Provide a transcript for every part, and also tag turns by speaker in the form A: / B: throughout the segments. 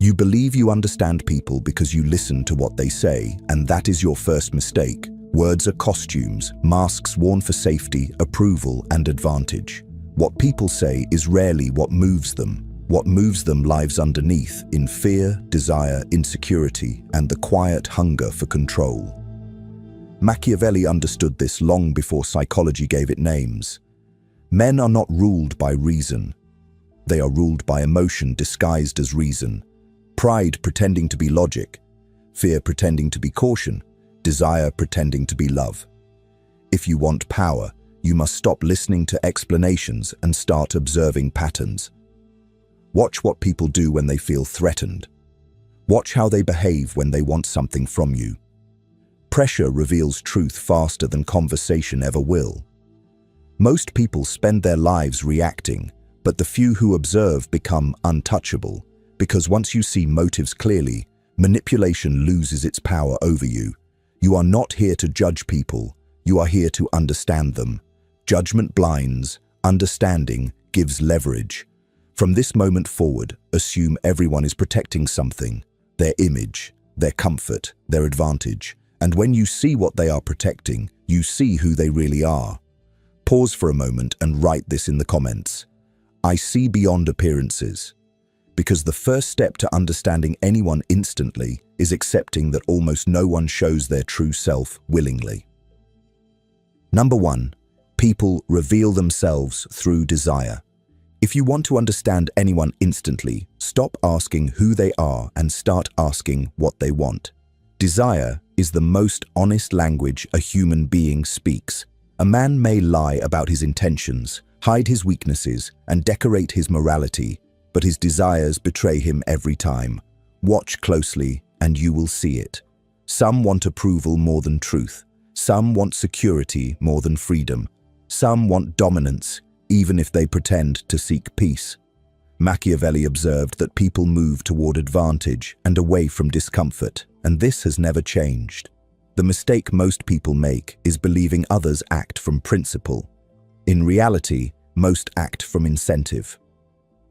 A: You believe you understand people because you listen to what they say, and that is your first mistake. Words are costumes, masks worn for safety, approval, and advantage. What people say is rarely what moves them. What moves them lies underneath, in fear, desire, insecurity, and the quiet hunger for control. Machiavelli understood this long before psychology gave it names. Men are not ruled by reason. They are ruled by emotion disguised as reason. Pride pretending to be logic, fear pretending to be caution, desire pretending to be love. If you want power, you must stop listening to explanations and start observing patterns. Watch what people do when they feel threatened. Watch how they behave when they want something from you. Pressure reveals truth faster than conversation ever will. Most people spend their lives reacting, but the few who observe become untouchable, because once you see motives clearly, manipulation loses its power over you. You are not here to judge people, you are here to understand them. Judgment blinds, understanding gives leverage. From this moment forward, assume everyone is protecting something, their image, their comfort, their advantage. And when you see what they are protecting, you see who they really are. Pause for a moment and write this in the comments. I see beyond appearances. Because the first step to understanding anyone instantly is accepting that almost no one shows their true self willingly. Number 1. People reveal themselves through desire. If you want to understand anyone instantly, stop asking who they are and start asking what they want. Desire is the most honest language a human being speaks. A man may lie about his intentions, hide his weaknesses, and decorate his morality, but his desires betray him every time. Watch closely, and you will see it. Some want approval more than truth. Some want security more than freedom. Some want dominance, even if they pretend to seek peace. Machiavelli observed that people move toward advantage and away from discomfort, and this has never changed. The mistake most people make is believing others act from principle. In reality, most act from incentive.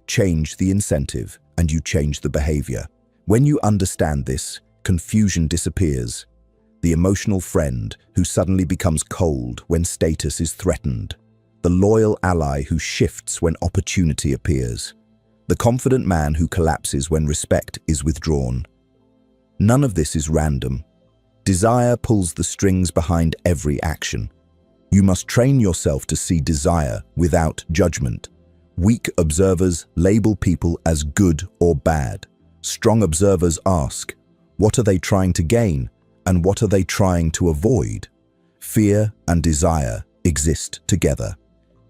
A: Change the incentive, and you change the behavior. When you understand this, confusion disappears. The emotional friend who suddenly becomes cold when status is threatened. The loyal ally who shifts when opportunity appears. The confident man who collapses when respect is withdrawn. None of this is random. Desire pulls the strings behind every action. You must train yourself to see desire without judgment. Weak observers label people as good or bad. Strong observers ask, what are they trying to gain, and what are they trying to avoid? Fear and desire exist together.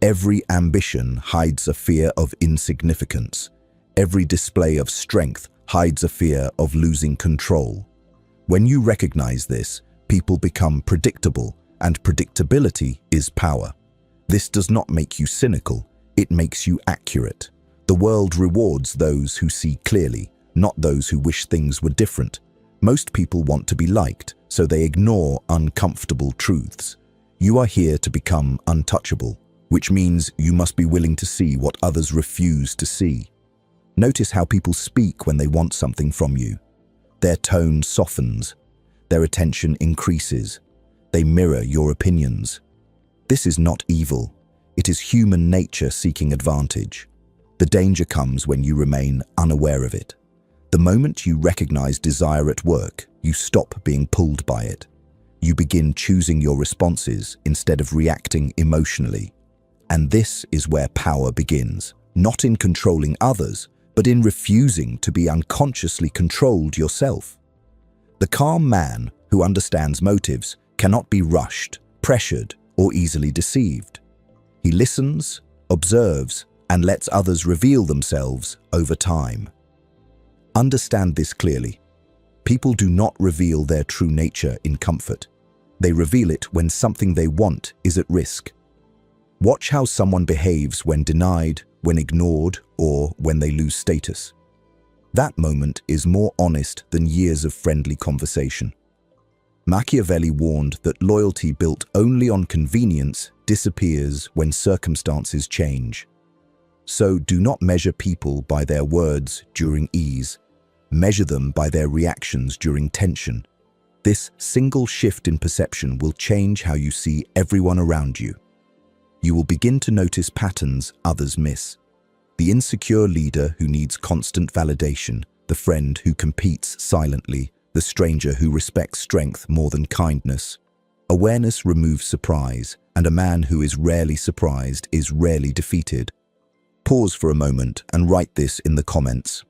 A: Every ambition hides a fear of insignificance. Every display of strength hides a fear of losing control. When you recognize this, people become predictable, and predictability is power. This does not make you cynical, it makes you accurate. The world rewards those who see clearly, not those who wish things were different. Most people want to be liked, so they ignore uncomfortable truths. You are here to become untouchable, which means you must be willing to see what others refuse to see. Notice how people speak when they want something from you. Their tone softens, their attention increases. They mirror your opinions. This is not evil. It is human nature seeking advantage. The danger comes when you remain unaware of it. The moment you recognize desire at work, you stop being pulled by it. You begin choosing your responses instead of reacting emotionally. And this is where power begins, not in controlling others, but in refusing to be unconsciously controlled yourself. The calm man who understands motives cannot be rushed, pressured, or easily deceived. He listens, observes, and lets others reveal themselves over time. Understand this clearly. People do not reveal their true nature in comfort. They reveal it when something they want is at risk. Watch how someone behaves when denied, when ignored, or when they lose status. That moment is more honest than years of friendly conversation. Machiavelli warned that loyalty built only on convenience disappears when circumstances change. So do not measure people by their words during ease. Measure them by their reactions during tension. This single shift in perception will change how you see everyone around you. You will begin to notice patterns others miss. The insecure leader who needs constant validation, the friend who competes silently, the stranger who respects strength more than kindness. Awareness removes surprise, and a man who is rarely surprised is rarely defeated. Pause for a moment and write this in the comments.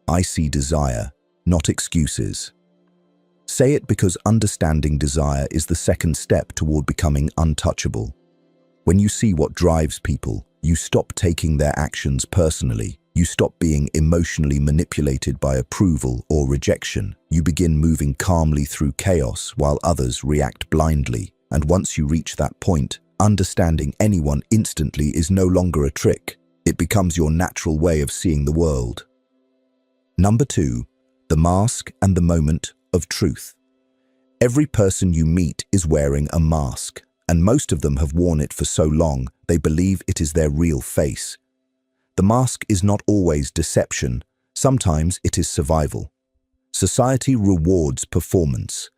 A: I see desire, not excuses. Say it because understanding desire is the second step toward becoming untouchable. When you see what drives people, you stop taking their actions personally. You stop being emotionally manipulated by approval or rejection. You begin moving calmly through chaos while others react blindly. And once you reach that point, understanding anyone instantly is no longer a trick. It becomes your natural way of seeing the world. Number 2, the mask and the moment of truth. Every person you meet is wearing a mask, and most of them have worn it for so long they believe it is their real face. The mask is not always deception, sometimes it is survival. Society rewards performance.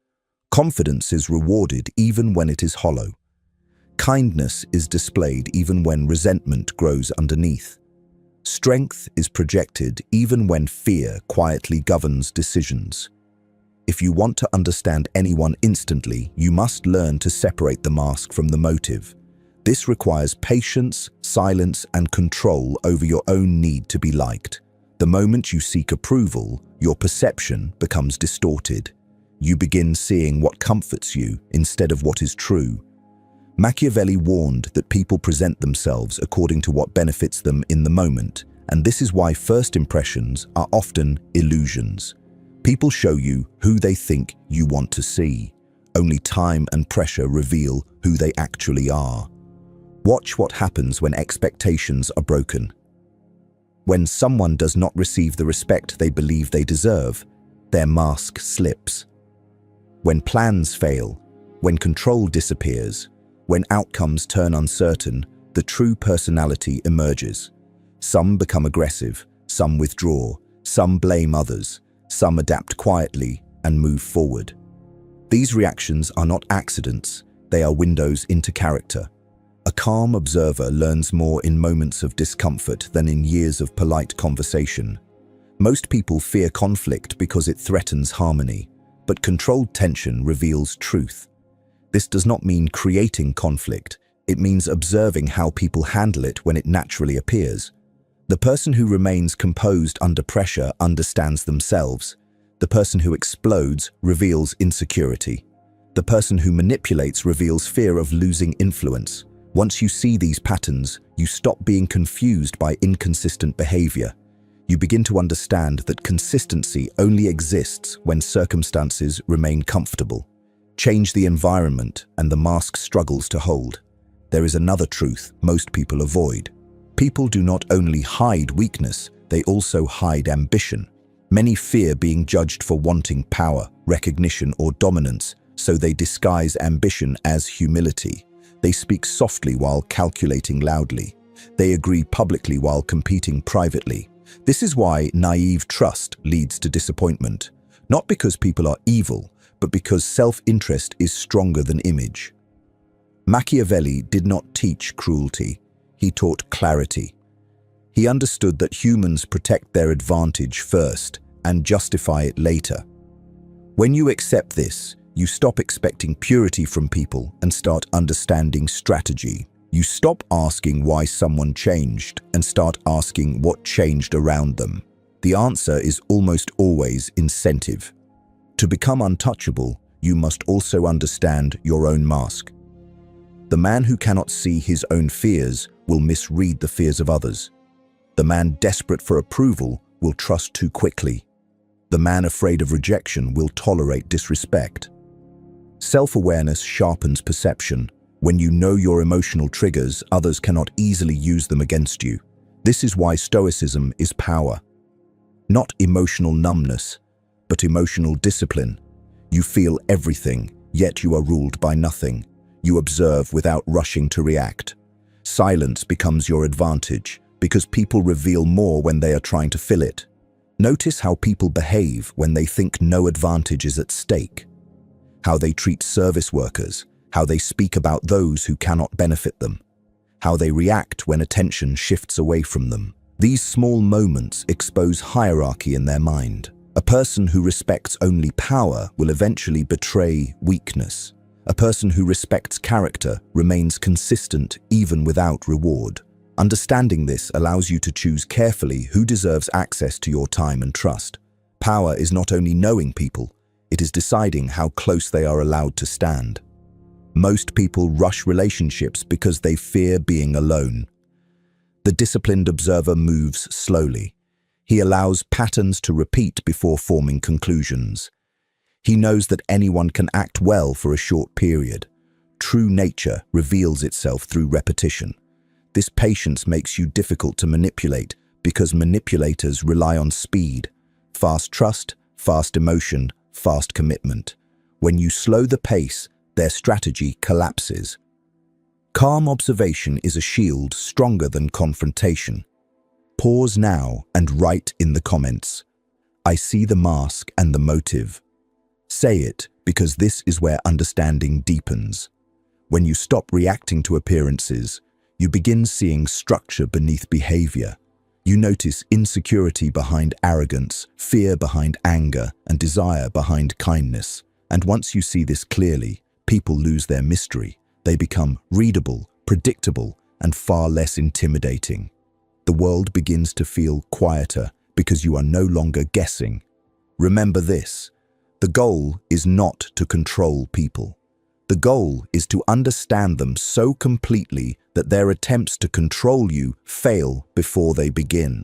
A: Confidence is rewarded even when it is hollow. Kindness is displayed even when resentment grows underneath. Strength is projected even when fear quietly governs decisions. If you want to understand anyone instantly, you must learn to separate the mask from the motive. This requires patience, silence, and control over your own need to be liked. The moment you seek approval, your perception becomes distorted. You begin seeing what comforts you instead of what is true. Machiavelli warned that people present themselves according to what benefits them in the moment, and this is why first impressions are often illusions. People show you who they think you want to see. Only time and pressure reveal who they actually are. Watch what happens when expectations are broken. When someone does not receive the respect they believe they deserve, their mask slips. When plans fail, when control disappears, when outcomes turn uncertain, the true personality emerges. Some become aggressive, some withdraw, some blame others, some adapt quietly and move forward. These reactions are not accidents, they are windows into character. A calm observer learns more in moments of discomfort than in years of polite conversation. Most people fear conflict because it threatens harmony, but controlled tension reveals truth. This does not mean creating conflict, it means observing how people handle it when it naturally appears. The person who remains composed under pressure understands themselves. The person who explodes reveals insecurity. The person who manipulates reveals fear of losing influence. Once you see these patterns, you stop being confused by inconsistent behavior. You begin to understand that consistency only exists when circumstances remain comfortable. Change the environment and the mask struggles to hold. There is another truth most people avoid. People do not only hide weakness, they also hide ambition. Many fear being judged for wanting power, recognition, or dominance, so they disguise ambition as humility. They speak softly while calculating loudly. They agree publicly while competing privately. This is why naive trust leads to disappointment. Not because people are evil, but because self-interest is stronger than image. Machiavelli did not teach cruelty, he taught clarity. He understood that humans protect their advantage first and justify it later. When you accept this, you stop expecting purity from people and start understanding strategy. You stop asking why someone changed and start asking what changed around them. The answer is almost always incentive. To become untouchable, you must also understand your own mask. The man who cannot see his own fears will misread the fears of others. The man desperate for approval will trust too quickly. The man afraid of rejection will tolerate disrespect. Self-awareness sharpens perception. When you know your emotional triggers, others cannot easily use them against you. This is why Stoicism is power. Not emotional numbness, but emotional discipline. You feel everything, yet you are ruled by nothing. You observe without rushing to react. Silence becomes your advantage, because people reveal more when they are trying to fill it. Notice how people behave when they think no advantage is at stake. How they treat service workers, how they speak about those who cannot benefit them, how they react when attention shifts away from them. These small moments expose hierarchy in their mind. A person who respects only power will eventually betray weakness. A person who respects character remains consistent even without reward. Understanding this allows you to choose carefully who deserves access to your time and trust. Power is not only knowing people, it is deciding how close they are allowed to stand. Most people rush relationships because they fear being alone. The disciplined observer moves slowly. He allows patterns to repeat before forming conclusions. He knows that anyone can act well for a short period. True nature reveals itself through repetition. This patience makes you difficult to manipulate because manipulators rely on speed, fast trust, fast emotion, fast commitment. When you slow the pace, their strategy collapses. Calm observation is a shield stronger than confrontation. Pause now and write in the comments, "I see the mask and the motive." Say it because this is where understanding deepens. When you stop reacting to appearances, you begin seeing structure beneath behavior. You notice insecurity behind arrogance, fear behind anger, and desire behind kindness. And once you see this clearly, people lose their mystery. They become readable, predictable, and far less intimidating. The world begins to feel quieter because you are no longer guessing. Remember this, the goal is not to control people. The goal is to understand them so completely that their attempts to control you fail before they begin.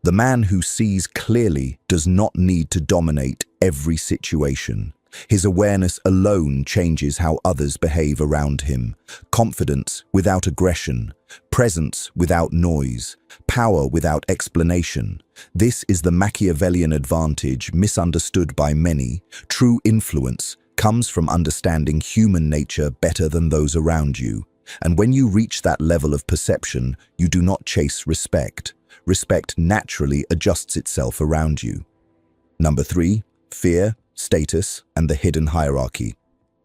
A: The man who sees clearly does not need to dominate every situation. His awareness alone changes how others behave around him. Confidence without aggression, presence without noise, power without explanation. This is the Machiavellian advantage misunderstood by many. True influence comes from understanding human nature better than those around you. And when you reach that level of perception, you do not chase respect. Respect naturally adjusts itself around you. Number 3, fear, status, and the hidden hierarchy.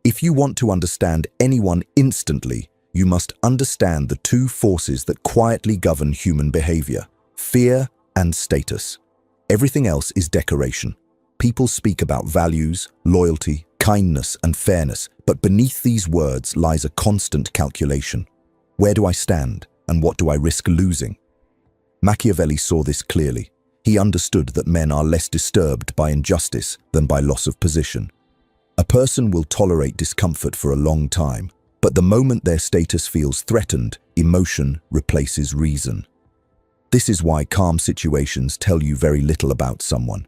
A: If you want to understand anyone instantly, you must understand the two forces that quietly govern human behavior: fear and status. Everything else is decoration. People speak about values, loyalty, kindness, and fairness, but beneath these words lies a constant calculation. Where do I stand, and what do I risk losing? Machiavelli saw this clearly. He understood that men are less disturbed by injustice than by loss of position. A person will tolerate discomfort for a long time, but the moment their status feels threatened, emotion replaces reason. This is why calm situations tell you very little about someone.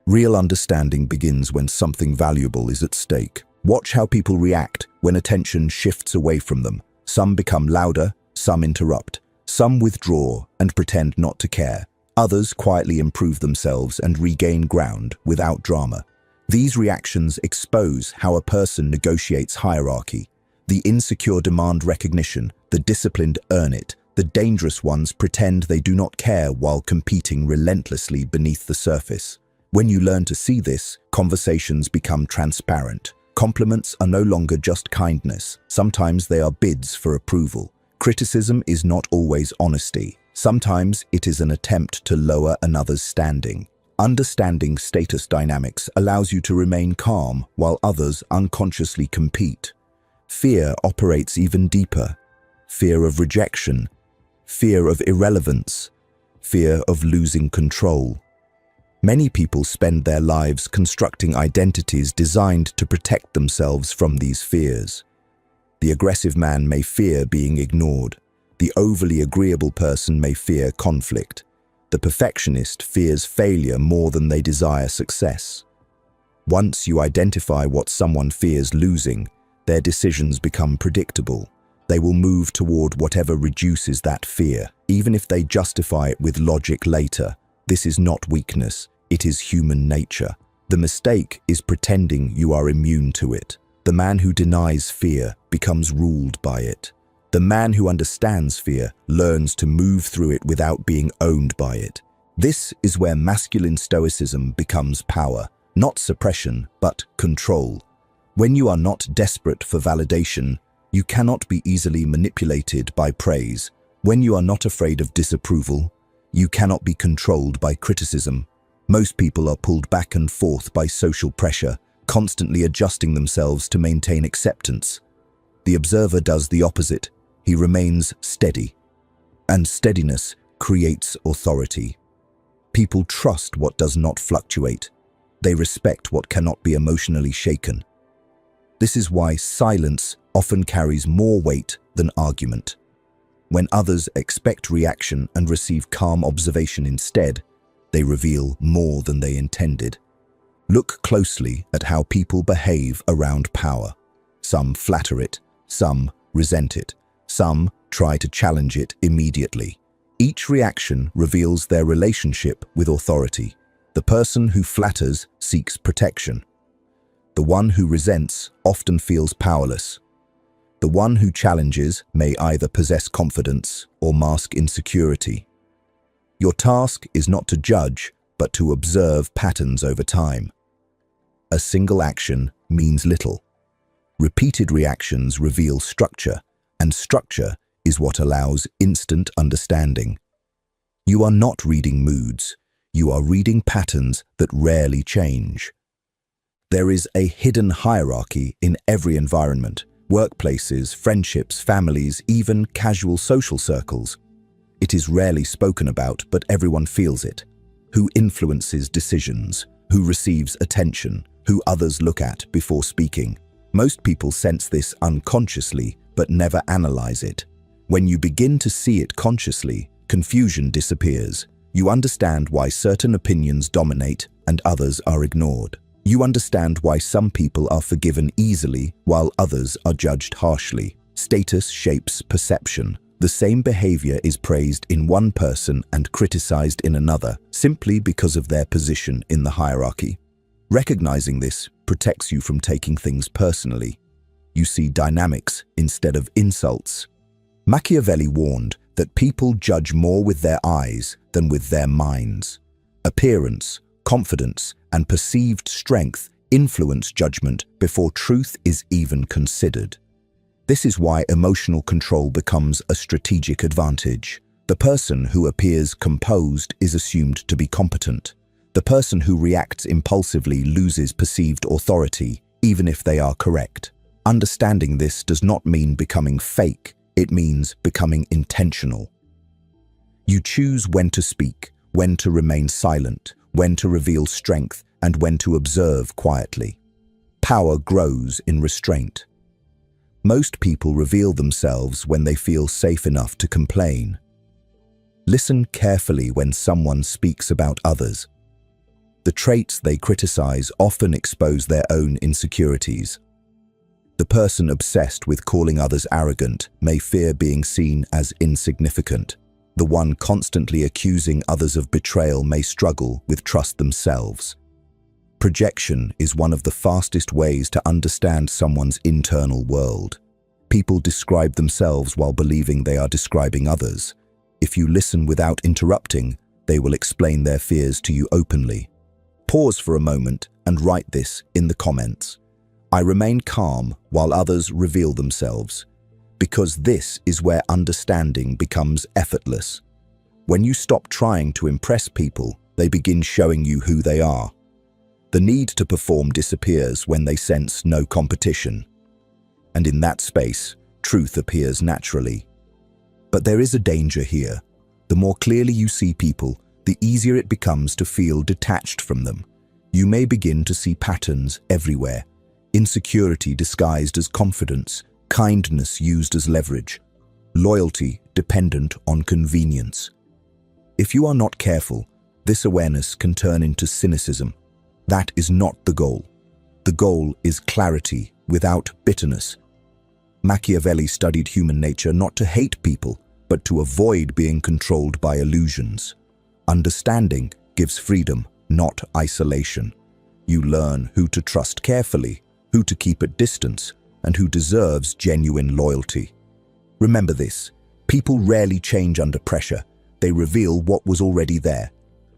A: Real understanding begins when something valuable is at stake. Watch how people react when attention shifts away from them. Some become louder, some interrupt, some withdraw and pretend not to care. Others quietly improve themselves and regain ground without drama. These reactions expose how a person negotiates hierarchy. The insecure demand recognition, the disciplined earn it, the dangerous ones pretend they do not care while competing relentlessly beneath the surface. When you learn to see this, conversations become transparent. Compliments are no longer just kindness. Sometimes they are bids for approval. Criticism is not always honesty. Sometimes it is an attempt to lower another's standing. Understanding status dynamics allows you to remain calm while others unconsciously compete. Fear operates even deeper. Fear of rejection, fear of irrelevance, fear of losing control. Many people spend their lives constructing identities designed to protect themselves from these fears. The aggressive man may fear being ignored. The overly agreeable person may fear conflict. The perfectionist fears failure more than they desire success. Once you identify what someone fears losing, their decisions become predictable. They will move toward whatever reduces that fear, even if they justify it with logic later. This is not weakness, it is human nature. The mistake is pretending you are immune to it. The man who denies fear becomes ruled by it. The man who understands fear learns to move through it without being owned by it. This is where masculine stoicism becomes power, not suppression, but control. When you are not desperate for validation, you cannot be easily manipulated by praise. When you are not afraid of disapproval, you cannot be controlled by criticism. Most people are pulled back and forth by social pressure, constantly adjusting themselves to maintain acceptance. The observer does the opposite. He remains steady. And steadiness creates authority. People trust what does not fluctuate. They respect what cannot be emotionally shaken. This is why silence often carries more weight than argument. When others expect reaction and receive calm observation instead, they reveal more than they intended. Look closely at how people behave around power. Some flatter it, some resent it, some try to challenge it immediately. Each reaction reveals their relationship with authority. The person who flatters seeks protection. The one who resents often feels powerless. The one who challenges may either possess confidence or mask insecurity. Your task is not to judge, but to observe patterns over time. A single action means little. Repeated reactions reveal structure, and structure is what allows instant understanding. You are not reading moods, you are reading patterns that rarely change. There is a hidden hierarchy in every environment. Workplaces, friendships, families, even casual social circles. It is rarely spoken about, but everyone feels it. Who influences decisions? Who receives attention? Who others look at before speaking? Most people sense this unconsciously, but never analyze it. When you begin to see it consciously, confusion disappears. You understand why certain opinions dominate and others are ignored. You understand why some people are forgiven easily while others are judged harshly. Status shapes perception. The same behavior is praised in one person and criticized in another, simply because of their position in the hierarchy. Recognizing this protects you from taking things personally. You see dynamics instead of insults. Machiavelli warned that people judge more with their eyes than with their minds. Appearance, confidence, and perceived strength influence judgment before truth is even considered. This is why emotional control becomes a strategic advantage. The person who appears composed is assumed to be competent. The person who reacts impulsively loses perceived authority, even if they are correct. Understanding this does not mean becoming fake, it means becoming intentional. You choose when to speak, when to remain silent, when to reveal strength, and when to observe quietly. Power grows in restraint. Most people reveal themselves when they feel safe enough to complain. Listen carefully when someone speaks about others. The traits they criticize often expose their own insecurities. The person obsessed with calling others arrogant may fear being seen as insignificant. The one constantly accusing others of betrayal may struggle with trust themselves. Projection is one of the fastest ways to understand someone's internal world. People describe themselves while believing they are describing others. If you listen without interrupting, they will explain their fears to you openly. Pause for a moment and write this in the comments. I remain calm while others reveal themselves. Because this is where understanding becomes effortless. When you stop trying to impress people, they begin showing you who they are. The need to perform disappears when they sense no competition. And in that space, truth appears naturally. But there is a danger here. The more clearly you see people, the easier it becomes to feel detached from them. You may begin to see patterns everywhere. Insecurity disguised as confidence, kindness used as leverage, loyalty dependent on convenience. If you are not careful, this awareness can turn into cynicism. That is not the goal. The goal is clarity without bitterness. Machiavelli studied human nature not to hate people, but to avoid being controlled by illusions. Understanding gives freedom, not isolation. You learn who to trust carefully, who to keep at distance, and who deserves genuine loyalty. Remember this, people rarely change under pressure. They reveal what was already there.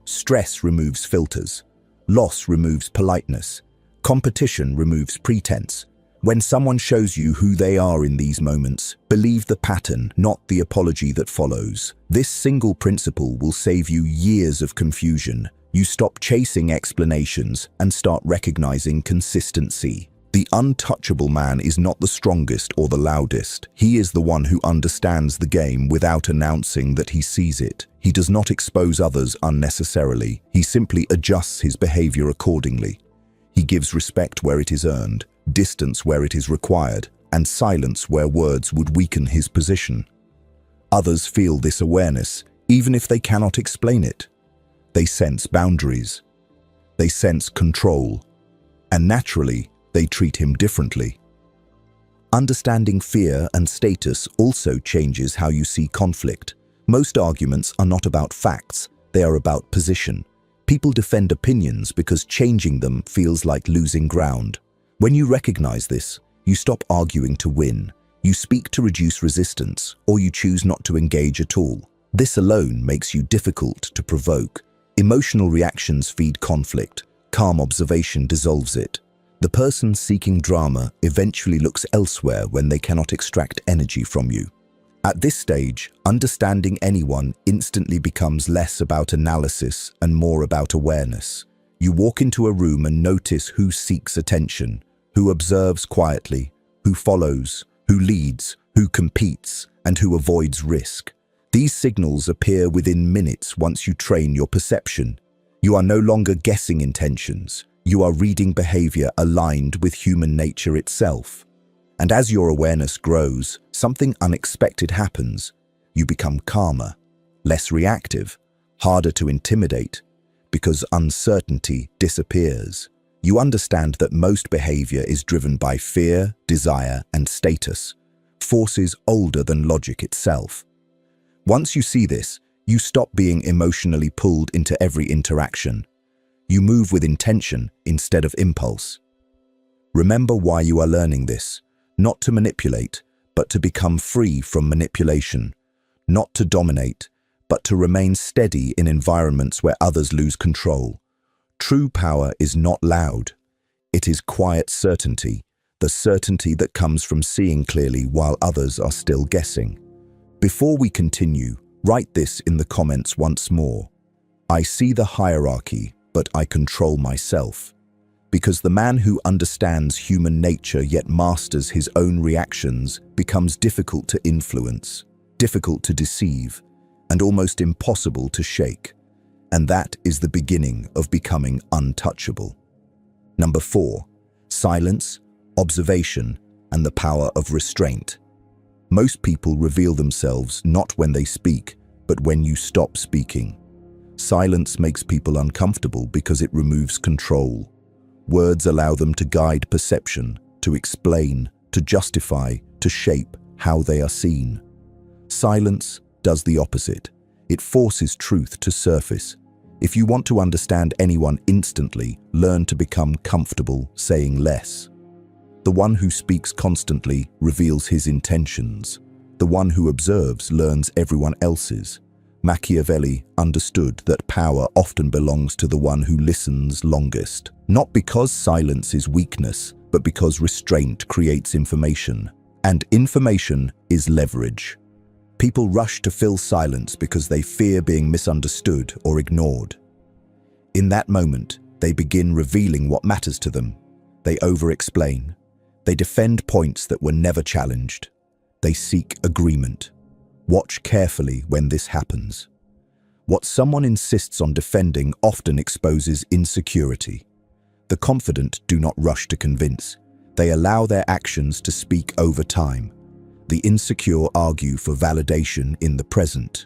A: Stress removes filters. Loss removes politeness. Competition removes pretense. When someone shows you who they are in these moments, believe the pattern, not the apology that follows. This single principle will save you years of confusion. You stop chasing explanations and start recognizing consistency. The untouchable man is not the strongest or the loudest. He is the one who understands the game without announcing that he sees it. He does not expose others unnecessarily. He simply adjusts his behavior accordingly. He gives respect where it is earned, distance where it is required, and silence where words would weaken his position. Others feel this awareness, even if they cannot explain it. They sense boundaries. They sense control. And naturally, they treat him differently. Understanding fear and status also changes how you see conflict. Most arguments are not about facts, they are about position. People defend opinions because changing them feels like losing ground. When you recognize this, you stop arguing to win. You speak to reduce resistance, or you choose not to engage at all. This alone makes you difficult to provoke. Emotional reactions feed conflict. Calm observation dissolves it. The person seeking drama eventually looks elsewhere when they cannot extract energy from you. At this stage, understanding anyone instantly becomes less about analysis and more about awareness. You walk into a room and notice who seeks attention, who observes quietly, who follows, who leads, who competes, and who avoids risk. These signals appear within minutes once you train your perception. You are no longer guessing intentions. You are reading behavior aligned with human nature itself. And as your awareness grows, something unexpected happens. You become calmer, less reactive, harder to intimidate, because uncertainty disappears. You understand that most behavior is driven by fear, desire, and status, forces older than logic itself. Once you see this, you stop being emotionally pulled into every interaction. You move with intention instead of impulse. Remember why you are learning this. Not to manipulate, but to become free from manipulation. Not to dominate, but to remain steady in environments where others lose control. True power is not loud. It is quiet certainty, the certainty that comes from seeing clearly while others are still guessing. Before we continue, write this in the comments once more. I see the hierarchy, but I control myself. Because the man who understands human nature yet masters his own reactions becomes difficult to influence, difficult to deceive, and almost impossible to shake. And that is the beginning of becoming untouchable. Number 4, silence, observation, and the power of restraint. Most people reveal themselves not when they speak, but when you stop speaking. Silence makes people uncomfortable because it removes control. Words allow them to guide perception, to explain, to justify, to shape how they are seen. Silence does the opposite. It forces truth to surface. If you want to understand anyone instantly, learn to become comfortable saying less. The one who speaks constantly reveals his intentions. The one who observes learns everyone else's. Machiavelli understood that power often belongs to the one who listens longest. Not because silence is weakness, but because restraint creates information. And information is leverage. People rush to fill silence because they fear being misunderstood or ignored. In that moment, they begin revealing what matters to them. They over-explain. They defend points that were never challenged. They seek agreement. Watch carefully when this happens. What someone insists on defending often exposes insecurity. The confident do not rush to convince. They allow their actions to speak over time. The insecure argue for validation in the present.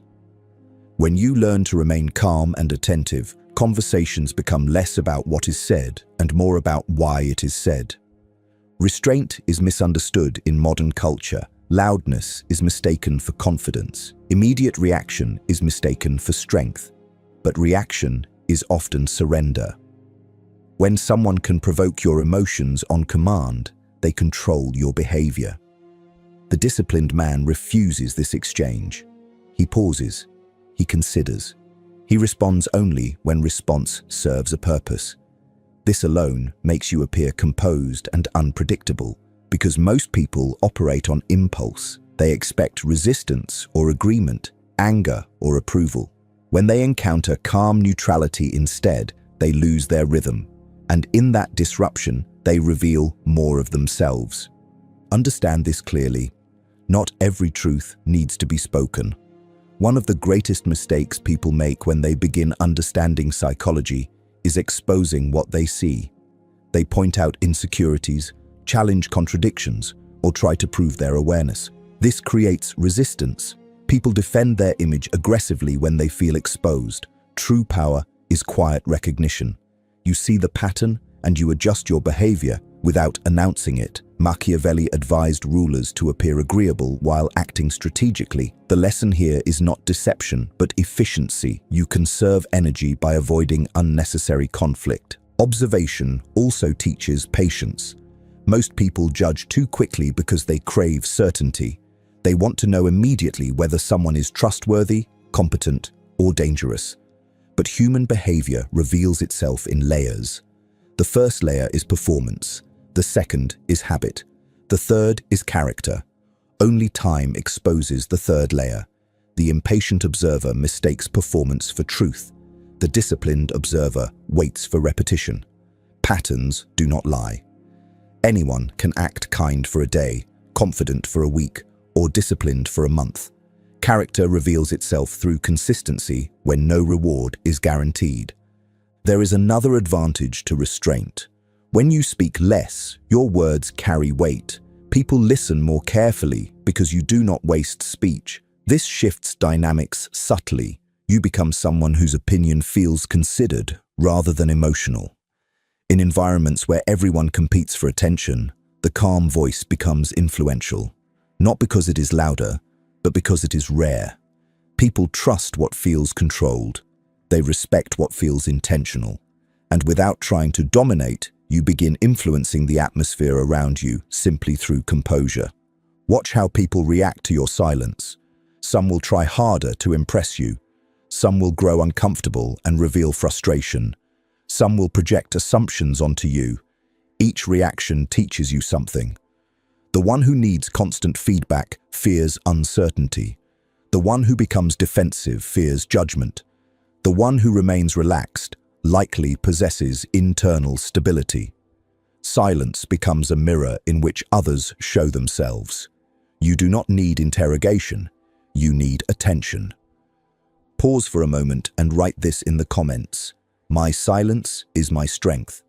A: When you learn to remain calm and attentive, conversations become less about what is said and more about why it is said. Restraint is misunderstood in modern culture. Loudness is mistaken for confidence. Immediate reaction is mistaken for strength. But reaction is often surrender. When someone can provoke your emotions on command, they control your behavior. The disciplined man refuses this exchange. He pauses. He considers. He responds only when response serves a purpose. This alone makes you appear composed and unpredictable, because most people operate on impulse. They expect resistance or agreement, anger or approval. When they encounter calm neutrality instead, they lose their rhythm, and in that disruption, they reveal more of themselves. Understand this clearly. Not every truth needs to be spoken. One of the greatest mistakes people make when they begin understanding psychology is exposing what they see. They point out insecurities, challenge contradictions, or try to prove their awareness. This creates resistance. People defend their image aggressively when they feel exposed. True power is quiet recognition. You see the pattern and you adjust your behavior without announcing it. Machiavelli advised rulers to appear agreeable while acting strategically. The lesson here is not deception, but efficiency. You conserve energy by avoiding unnecessary conflict. Observation also teaches patience. Most people judge too quickly because they crave certainty. They want to know immediately whether someone is trustworthy, competent, or dangerous. But human behavior reveals itself in layers. The first layer is performance. The second is habit. The third is character. Only time exposes the third layer. The impatient observer mistakes performance for truth. The disciplined observer waits for repetition. Patterns do not lie. Anyone can act kind for a day, confident for a week, or disciplined for a month. Character reveals itself through consistency when no reward is guaranteed. There is another advantage to restraint. When you speak less, your words carry weight. People listen more carefully because you do not waste speech. This shifts dynamics subtly. You become someone whose opinion feels considered rather than emotional. In environments where everyone competes for attention, the calm voice becomes influential. Not because it is louder, but because it is rare. People trust what feels controlled. They respect what feels intentional. And without trying to dominate, you begin influencing the atmosphere around you simply through composure. Watch how people react to your silence. Some will try harder to impress you. Some will grow uncomfortable and reveal frustration. Some will project assumptions onto you. Each reaction teaches you something. The one who needs constant feedback fears uncertainty. The one who becomes defensive fears judgment. The one who remains relaxed likely possesses internal stability. Silence becomes a mirror in which others show themselves. You do not need interrogation. You need attention. Pause for a moment and write this in the comments. My silence is my strength.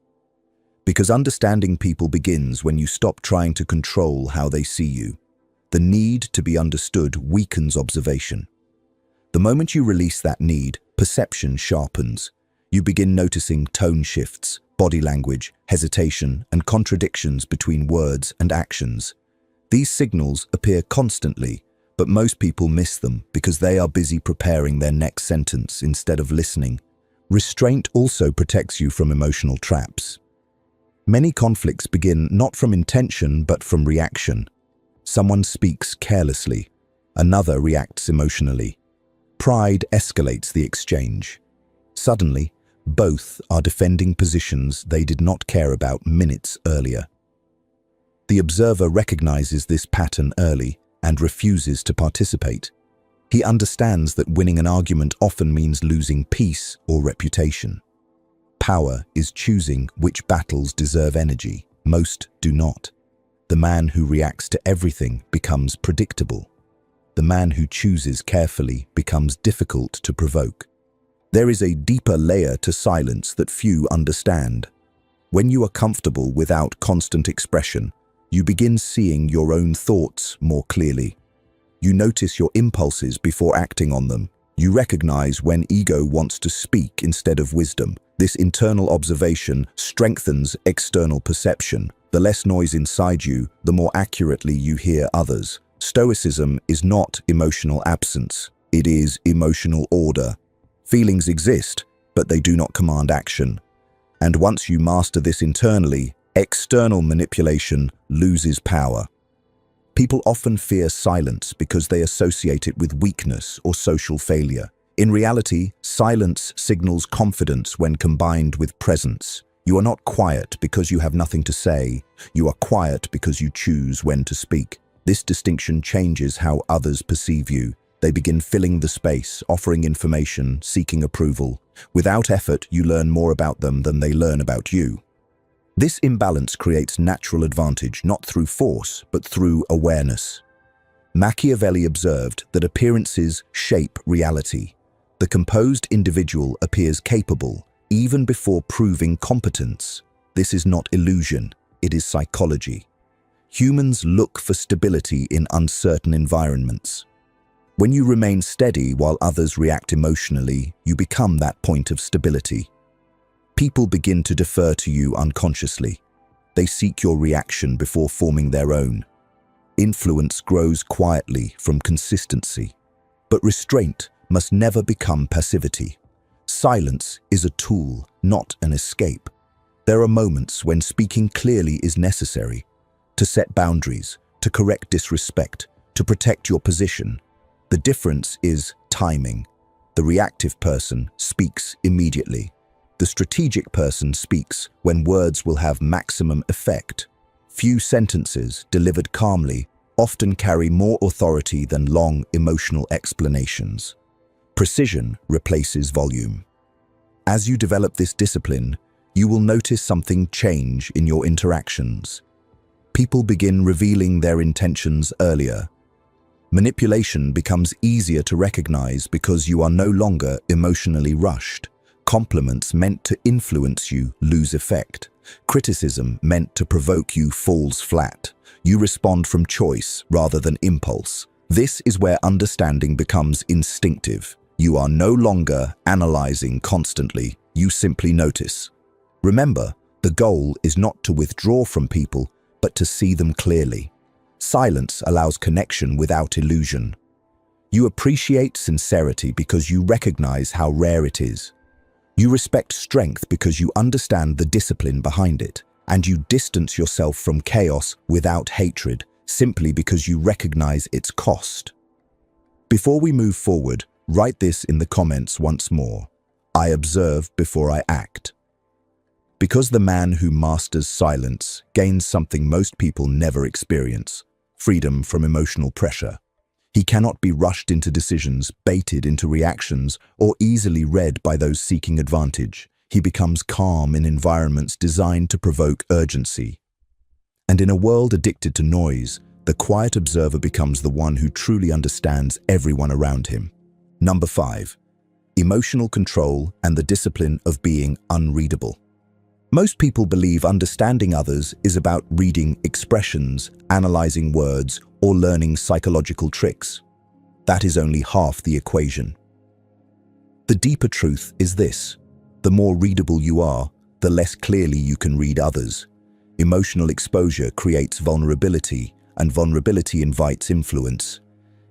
A: Because understanding people begins when you stop trying to control how they see you. The need to be understood weakens observation. The moment you release that need, perception sharpens. You begin noticing tone shifts, body language, hesitation, and contradictions between words and actions. These signals appear constantly, but most people miss them because they are busy preparing their next sentence instead of listening. Restraint also protects you from emotional traps. Many conflicts begin not from intention but from reaction. Someone speaks carelessly, another reacts emotionally. Pride escalates the exchange. Suddenly, both are defending positions they did not care about minutes earlier. The observer recognizes this pattern early and refuses to participate. He understands that winning an argument often means losing peace or reputation. Power is choosing which battles deserve energy. Most do not. The man who reacts to everything becomes predictable. The man who chooses carefully becomes difficult to provoke. There is a deeper layer to silence that few understand. When you are comfortable without constant expression, you begin seeing your own thoughts more clearly. You notice your impulses before acting on them. You recognize when ego wants to speak instead of wisdom. This internal observation strengthens external perception. The less noise inside you, the more accurately you hear others. Stoicism is not emotional absence. It is emotional order. Feelings exist, but they do not command action. And once you master this internally, external manipulation loses power. People often fear silence because they associate it with weakness or social failure. In reality, silence signals confidence when combined with presence. You are not quiet because you have nothing to say. You are quiet because you choose when to speak. This distinction changes how others perceive you. They begin filling the space, offering information, seeking approval. Without effort, you learn more about them than they learn about you. This imbalance creates natural advantage, not through force, but through awareness. Machiavelli observed that appearances shape reality. The composed individual appears capable, even before proving competence. This is not illusion, it is psychology. Humans look for stability in uncertain environments. When you remain steady while others react emotionally, you become that point of stability. People begin to defer to you unconsciously. They seek your reaction before forming their own. Influence grows quietly from consistency. But restraint must never become passivity. Silence is a tool, not an escape. There are moments when speaking clearly is necessary, to set boundaries, to correct disrespect, to protect your position. The difference is timing. The reactive person speaks immediately. The strategic person speaks when words will have maximum effect. Few sentences, delivered calmly, often carry more authority than long emotional explanations. Precision replaces volume. As you develop this discipline, you will notice something change in your interactions. People begin revealing their intentions earlier. Manipulation becomes easier to recognize because you are no longer emotionally rushed. Compliments meant to influence you lose effect. Criticism meant to provoke you falls flat. You respond from choice rather than impulse. This is where understanding becomes instinctive. You are no longer analyzing constantly, you simply notice. Remember, the goal is not to withdraw from people, but to see them clearly. Silence allows connection without illusion. You appreciate sincerity because you recognize how rare it is. You respect strength because you understand the discipline behind it, and you distance yourself from chaos without hatred, simply because you recognize its cost. Before we move forward, write this in the comments once more. I observe before I act. Because the man who masters silence gains something most people never experience: freedom from emotional pressure. He cannot be rushed into decisions, baited into reactions, or easily read by those seeking advantage. He becomes calm in environments designed to provoke urgency. And in a world addicted to noise, the quiet observer becomes the one who truly understands everyone around him. Number 5. Emotional control and the discipline of being unreadable. Most people believe understanding others is about reading expressions, analyzing words, or learning psychological tricks. That is only half the equation. The deeper truth is this: the more readable you are, the less clearly you can read others. Emotional exposure creates vulnerability, and vulnerability invites influence.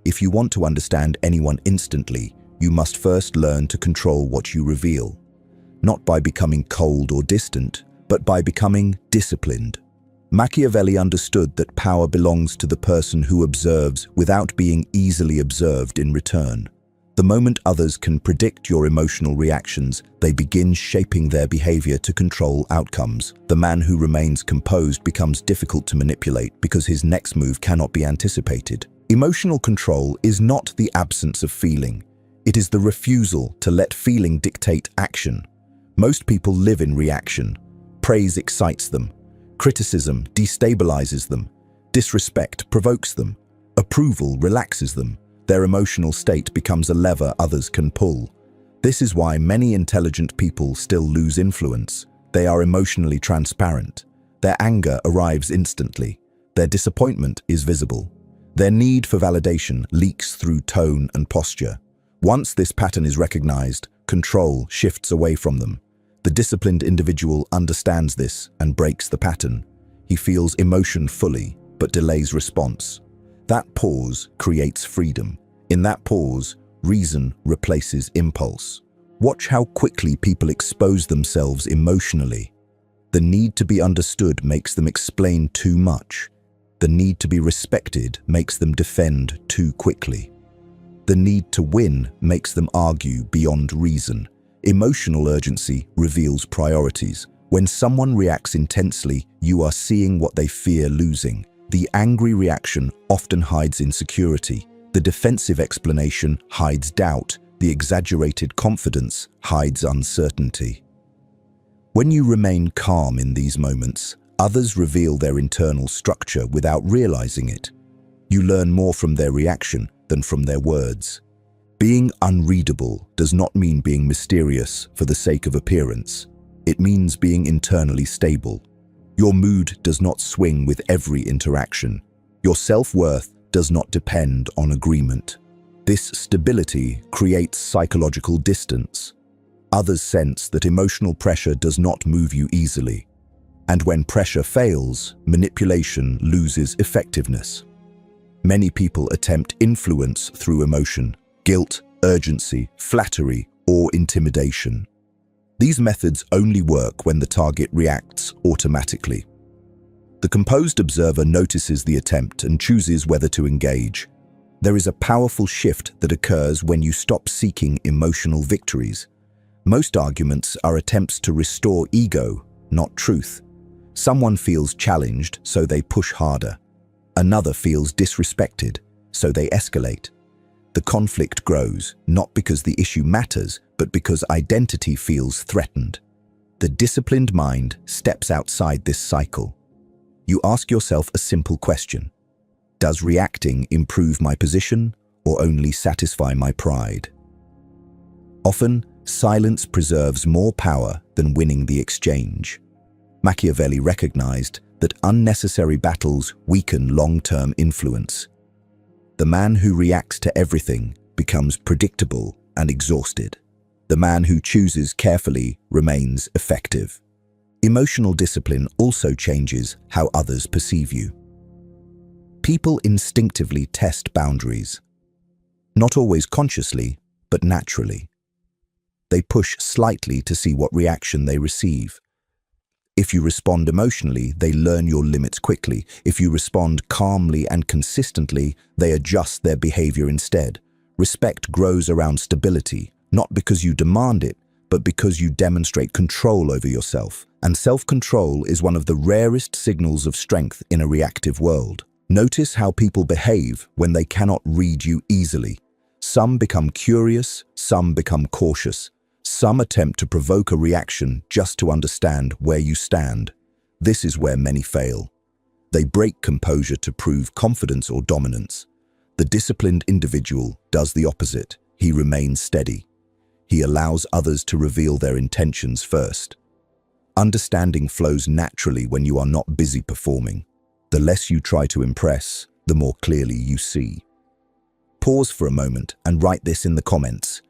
A: If you want to understand anyone instantly, you must first learn to control what you reveal. Not by becoming cold or distant, but by becoming disciplined. Machiavelli understood that power belongs to the person who observes without being easily observed in return. The moment others can predict your emotional reactions, they begin shaping their behavior to control outcomes. The man who remains composed becomes difficult to manipulate because his next move cannot be anticipated. Emotional control is not the absence of feeling. It is the refusal to let feeling dictate action. Most people live in reaction. Praise excites them. Criticism destabilizes them. Disrespect provokes them. Approval relaxes them. Their emotional state becomes a lever others can pull. This is why many intelligent people still lose influence. They are emotionally transparent. Their anger arrives instantly. Their disappointment is visible. Their need for validation leaks through tone and posture. Once this pattern is recognized, control shifts away from them. The disciplined individual understands this and breaks the pattern. He feels emotion fully, but delays response. That pause creates freedom. In that pause, reason replaces impulse. Watch how quickly people expose themselves emotionally. The need to be understood makes them explain too much. The need to be respected makes them defend too quickly. The need to win makes them argue beyond reason. Emotional urgency reveals priorities. When someone reacts intensely, you are seeing what they fear losing. The angry reaction often hides insecurity. The defensive explanation hides doubt. The exaggerated confidence hides uncertainty. When you remain calm in these moments, others reveal their internal structure without realizing it. You learn more from their reaction than from their words. Being unreadable does not mean being mysterious for the sake of appearance. It means being internally stable. Your mood does not swing with every interaction. Your self-worth does not depend on agreement. This stability creates psychological distance. Others sense that emotional pressure does not move you easily. And when pressure fails, manipulation loses effectiveness. Many people attempt influence through emotion, guilt, urgency, flattery, or intimidation. These methods only work when the target reacts automatically. The composed observer notices the attempt and chooses whether to engage. There is a powerful shift that occurs when you stop seeking emotional victories. Most arguments are attempts to restore ego, not truth. Someone feels challenged, so they push harder. Another feels disrespected, so they escalate. The conflict grows, not because the issue matters, but because identity feels threatened. The disciplined mind steps outside this cycle. You ask yourself a simple question. Does reacting improve my position or only satisfy my pride? Often, silence preserves more power than winning the exchange. Machiavelli recognized that unnecessary battles weaken long-term influence. The man who reacts to everything becomes predictable and exhausted. The man who chooses carefully remains effective. Emotional discipline also changes how others perceive you. People instinctively test boundaries. Not always consciously, but naturally. They push slightly to see what reaction they receive. If you respond emotionally, they learn your limits quickly. If you respond calmly and consistently, they adjust their behavior instead. Respect grows around stability, not because you demand it, but because you demonstrate control over yourself. And self-control is one of the rarest signals of strength in a reactive world. Notice how people behave when they cannot read you easily. Some become curious, some become cautious. Some attempt to provoke a reaction just to understand where you stand. This is where many fail. They break composure to prove confidence or dominance. The disciplined individual does the opposite. He remains steady. He allows others to reveal their intentions first. Understanding flows naturally when you are not busy performing. The less you try to impress, the more clearly you see. Pause for a moment and write this in the comments.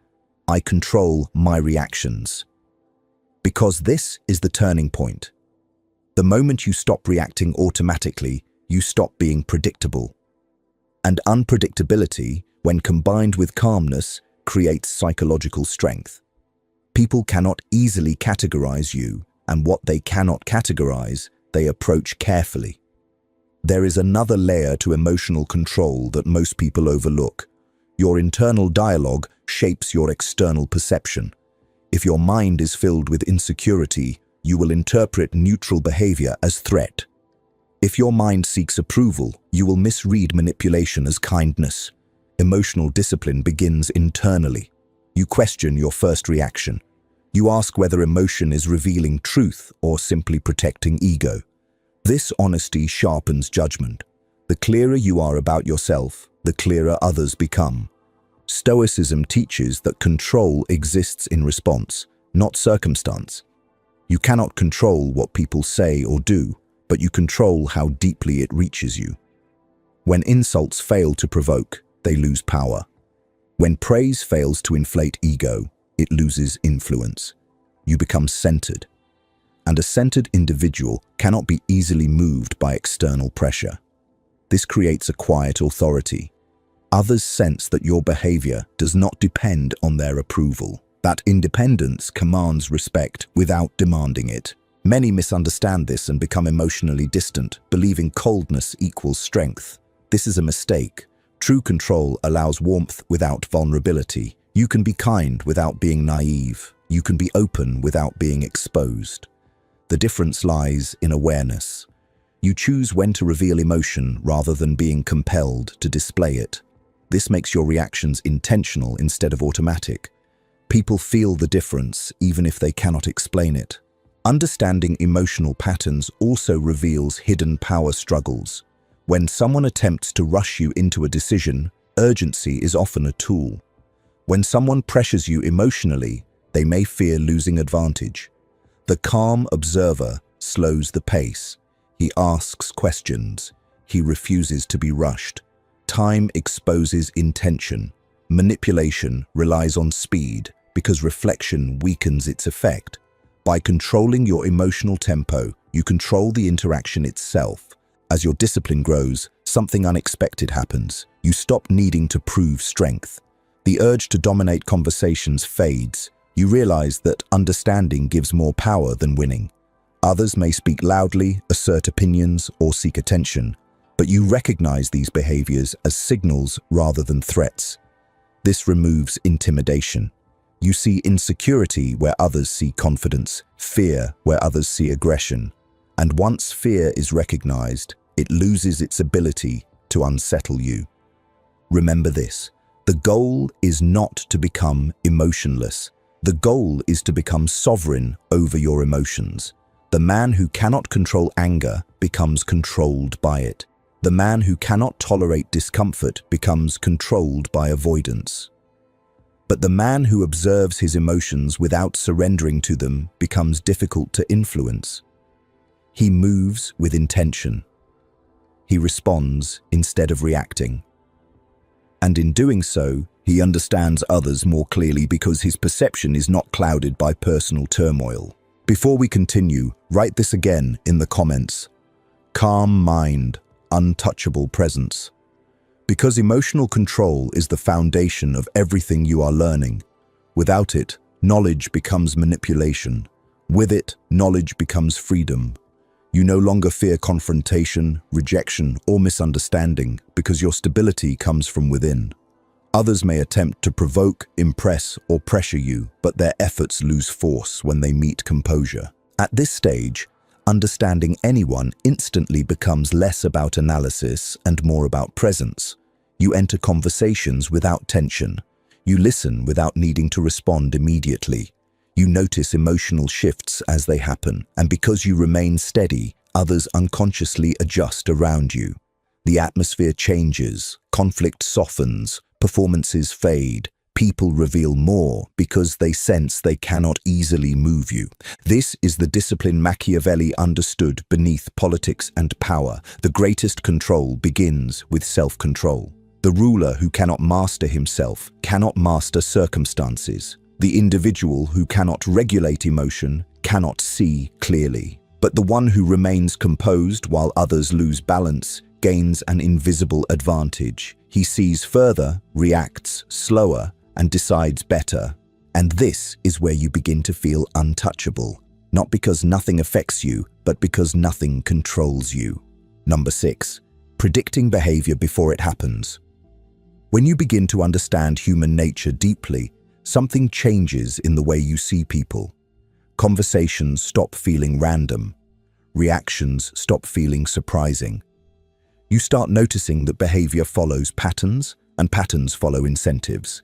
A: I control my reactions. Because this is the turning point. The moment you stop reacting automatically, you stop being predictable. And unpredictability, when combined with calmness, creates psychological strength. People cannot easily categorize you, and what they cannot categorize, they approach carefully. There is another layer to emotional control that most people overlook. Your internal dialogue shapes your external perception. If your mind is filled with insecurity, you will interpret neutral behavior as threat. If your mind seeks approval, you will misread manipulation as kindness. Emotional discipline begins internally. You question your first reaction. You ask whether emotion is revealing truth or simply protecting ego. This honesty sharpens judgment. The clearer you are about yourself, the clearer others become. Stoicism teaches that control exists in response, not circumstance. You cannot control what people say or do, but you control how deeply it reaches you. When insults fail to provoke, they lose power. When praise fails to inflate ego, it loses influence. You become centered. And a centered individual cannot be easily moved by external pressure. This creates a quiet authority. Others sense that your behavior does not depend on their approval. That independence commands respect without demanding it. Many misunderstand this and become emotionally distant, believing coldness equals strength. This is a mistake. True control allows warmth without vulnerability. You can be kind without being naive. You can be open without being exposed. The difference lies in awareness. You choose when to reveal emotion rather than being compelled to display it. This makes your reactions intentional instead of automatic. People feel the difference even if they cannot explain it. Understanding emotional patterns also reveals hidden power struggles. When someone attempts to rush you into a decision, urgency is often a tool. When someone pressures you emotionally, they may fear losing advantage. The calm observer slows the pace. He asks questions. He refuses to be rushed. Time exposes intention. Manipulation relies on speed because reflection weakens its effect. By controlling your emotional tempo, you control the interaction itself. As your discipline grows, something unexpected happens. You stop needing to prove strength. The urge to dominate conversations fades. You realize that understanding gives more power than winning. Others may speak loudly, assert opinions, or seek attention, but you recognize these behaviors as signals rather than threats. This removes intimidation. You see insecurity where others see confidence, fear where others see aggression. And once fear is recognized, it loses its ability to unsettle you. Remember this: the goal is not to become emotionless. The goal is to become sovereign over your emotions. The man who cannot control anger becomes controlled by it. The man who cannot tolerate discomfort becomes controlled by avoidance. But the man who observes his emotions without surrendering to them becomes difficult to influence. He moves with intention. He responds instead of reacting. And in doing so, he understands others more clearly because his perception is not clouded by personal turmoil. Before we continue, write this again in the comments. Calm mind, untouchable presence. Because emotional control is the foundation of everything you are learning. Without it, knowledge becomes manipulation. With it, knowledge becomes freedom. You no longer fear confrontation, rejection, or misunderstanding because your stability comes from within. Others may attempt to provoke, impress, or pressure you, but their efforts lose force when they meet composure. At this stage, understanding anyone instantly becomes less about analysis and more about presence. You enter conversations without tension. You listen without needing to respond immediately. You notice emotional shifts as they happen, and because you remain steady, others unconsciously adjust around you. The atmosphere changes, conflict softens, performances fade, people reveal more because they sense they cannot easily move you. This is the discipline Machiavelli understood beneath politics and power. The greatest control begins with self-control. The ruler who cannot master himself cannot master circumstances. The individual who cannot regulate emotion cannot see clearly. But the one who remains composed while others lose balance gains an invisible advantage. He sees further, reacts slower, and decides better. And this is where you begin to feel untouchable, not because nothing affects you, but because nothing controls you. Number 6, predicting behavior before it happens. When you begin to understand human nature deeply, something changes in the way you see people. Conversations stop feeling random. Reactions stop feeling surprising. You start noticing that behavior follows patterns, and patterns follow incentives.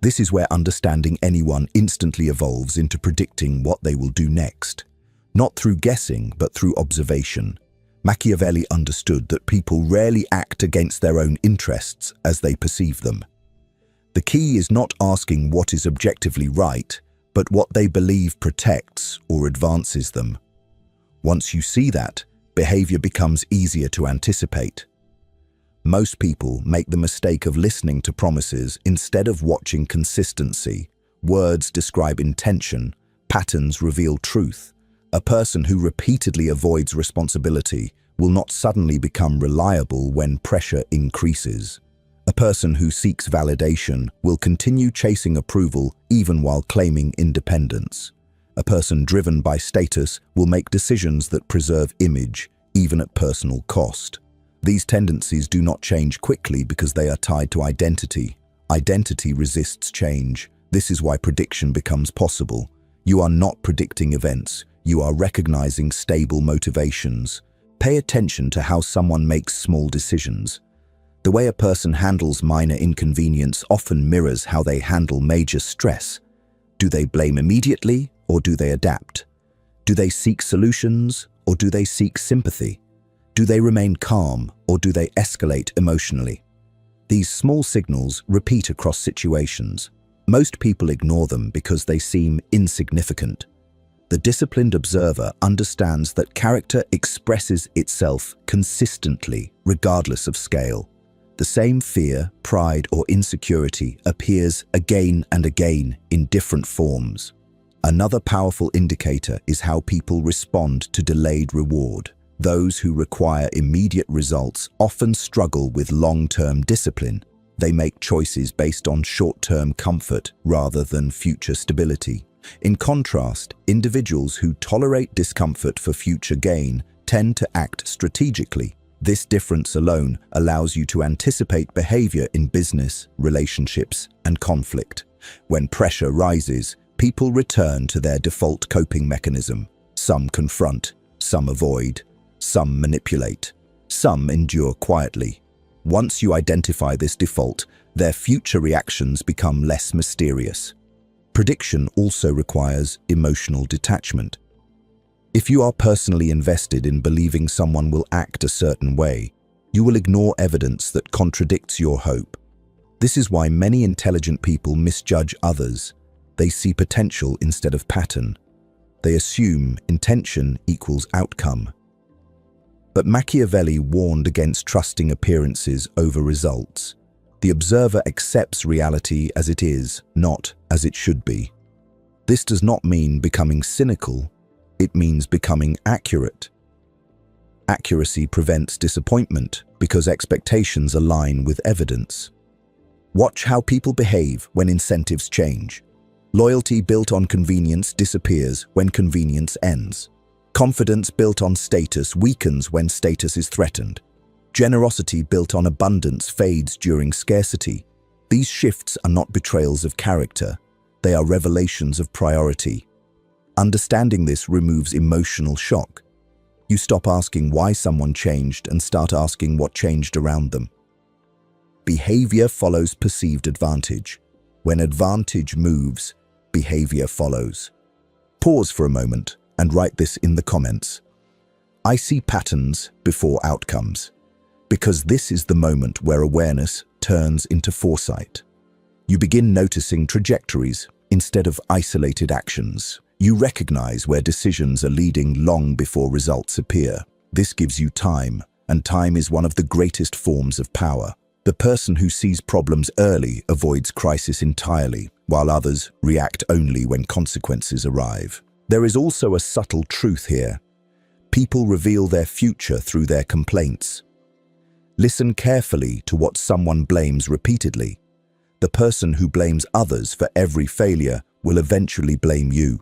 A: This is where understanding anyone instantly evolves into predicting what they will do next. Not through guessing, but through observation. Machiavelli understood that people rarely act against their own interests as they perceive them. The key is not asking what is objectively right, but what they believe protects or advances them. Once you see that, behavior becomes easier to anticipate. Most people make the mistake of listening to promises instead of watching consistency. Words describe intention, patterns reveal truth. A person who repeatedly avoids responsibility will not suddenly become reliable when pressure increases. A person who seeks validation will continue chasing approval even while claiming independence. A person driven by status will make decisions that preserve image, even at personal cost. These tendencies do not change quickly because they are tied to identity. Identity resists change. This is why prediction becomes possible. You are not predicting events. You are recognizing stable motivations. Pay attention to how someone makes small decisions. The way a person handles minor inconvenience often mirrors how they handle major stress. Do they blame immediately or do they adapt? Do they seek solutions or do they seek sympathy? Do they remain calm or do they escalate emotionally? These small signals repeat across situations. Most people ignore them because they seem insignificant. The disciplined observer understands that character expresses itself consistently, regardless of scale. The same fear, pride, or insecurity appears again and again in different forms. Another powerful indicator is how people respond to delayed reward. Those who require immediate results often struggle with long-term discipline. They make choices based on short-term comfort rather than future stability. In contrast, individuals who tolerate discomfort for future gain tend to act strategically. This difference alone allows you to anticipate behavior in business, relationships, and conflict. When pressure rises, people return to their default coping mechanism. Some confront, some avoid, some manipulate, some endure quietly. Once you identify this default, their future reactions become less mysterious. Prediction also requires emotional detachment. If you are personally invested in believing someone will act a certain way, you will ignore evidence that contradicts your hope. This is why many intelligent people misjudge others. They see potential instead of pattern. They assume intention equals outcome. But Machiavelli warned against trusting appearances over results. The observer accepts reality as it is, not as it should be. This does not mean becoming cynical. It means becoming accurate. Accuracy prevents disappointment because expectations align with evidence. Watch how people behave when incentives change. Loyalty built on convenience disappears when convenience ends. Confidence built on status weakens when status is threatened. Generosity built on abundance fades during scarcity. These shifts are not betrayals of character. They are revelations of priority. Understanding this removes emotional shock. You stop asking why someone changed and start asking what changed around them. Behavior follows perceived advantage. When advantage moves, behavior follows. Pause for a moment and write this in the comments. I see patterns before outcomes, because this is the moment where awareness turns into foresight. You begin noticing trajectories instead of isolated actions. You recognize where decisions are leading long before results appear. This gives you time, and time is one of the greatest forms of power. The person who sees problems early avoids crisis entirely, while others react only when consequences arrive. There is also a subtle truth here. People reveal their future through their complaints. Listen carefully to what someone blames repeatedly. The person who blames others for every failure will eventually blame you.